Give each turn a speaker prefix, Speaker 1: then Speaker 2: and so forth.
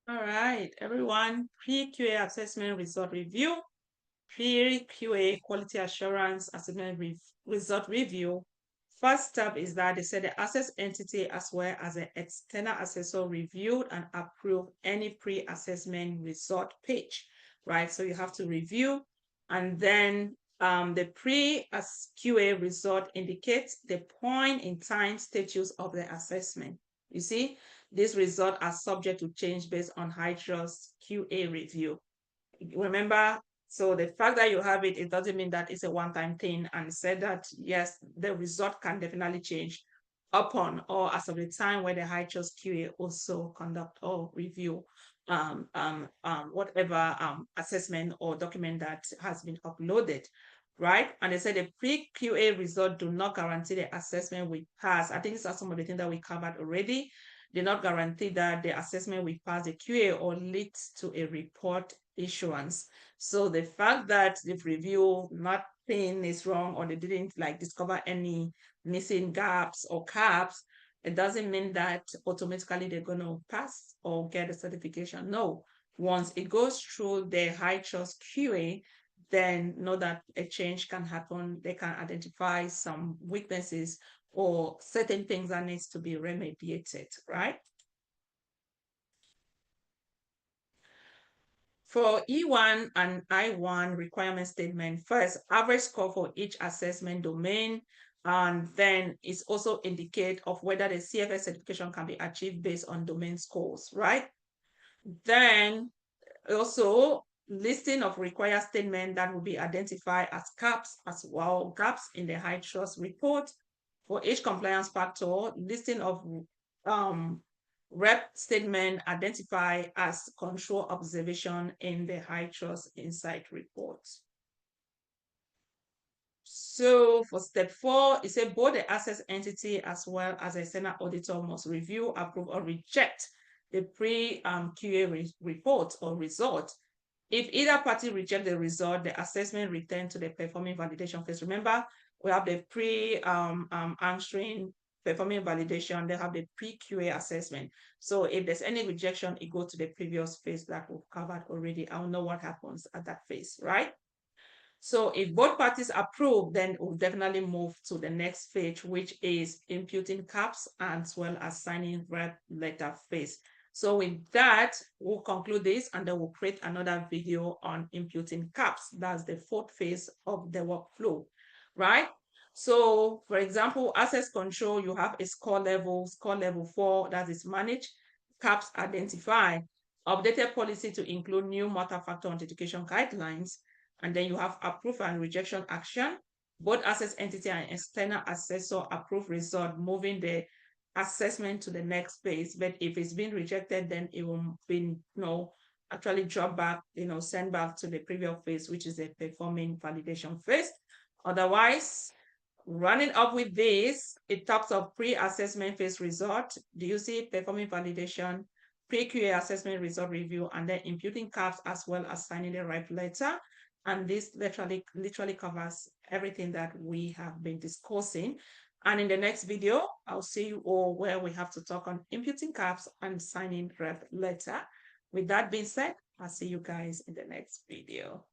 Speaker 1: All right, everyone, pre-QA assessment result review, pre-QA quality assurance assessment result review. First step is that they said the assess entity as well as an external assessor reviewed and approved any pre-assessment result page, right? So you have to review, and then the pre-QA result indicates the point in time status of the assessment. You see, these results are subject to change based on HITRUST QA review. Remember, so the fact that you have it, it doesn't mean that it's a one-time thing, and said that, yes, the result can definitely change upon or as of the time where the HITRUST QA also conduct or review whatever assessment or document that has been uploaded, right? And they said the pre-QA result do not guarantee the assessment will pass. I think these are some of the things that we covered already. They not guarantee that the assessment will pass the QA or leads to a report issuance. So the fact that they've reviewed nothing is wrong or they didn't like discover any missing gaps or caps, it doesn't mean that automatically they're going to pass or get a certification. No, once it goes through the HITRUST QA, then know that a change can happen. They can identify some weaknesses or certain things that needs to be remediated, right? For E1 and I1 requirement statement, first, average score for each assessment domain, and then it's also indicate of whether the CFS certification can be achieved based on domain scores, right? Then also listing of required statement that will be identified as gaps as well, gaps in the HITRUST report. For each compliance factor, listing of rep statement identified as control observation in the HITRUST insight report. So for step 4, it said both the assess entity as well as the external auditor must review, approve, or reject the pre-QA report or result. If either party reject the result, the assessment returned to the performing validation phase. Remember, we have the pre-answering performing validation, they have the pre-QA assessment. So if there's any rejection, it goes to the previous phase that we've covered already. I'll know what happens at that phase, right? So if both parties approve, then we'll definitely move to the next phase, which is imputing caps as well as signing rep letter phase. So with that, we'll conclude this and then we'll create another video on imputing caps. That's the 4th phase of the workflow, right? So for example, access control, you have a score level 4, that is managed, caps identified, updated policy to include new multi-factor authentication guidelines, and then you have approve and rejection action. Both assess entity and external assessor approve result, moving the assessment to the next phase. But if it's been rejected, then it will be actually drop back, send back to the previous phase, which is the performing validation phase. Otherwise, running up with this, it talks of pre-assessment phase result. Do you see performing validation, pre-QA assessment result review, and then imputing caps as well as signing the right letter? And this literally covers everything that we have been discussing. And in the next video, I'll see you all where we have to talk on imputing caps and signing rep letter. With that being said, I'll see you guys in the next video.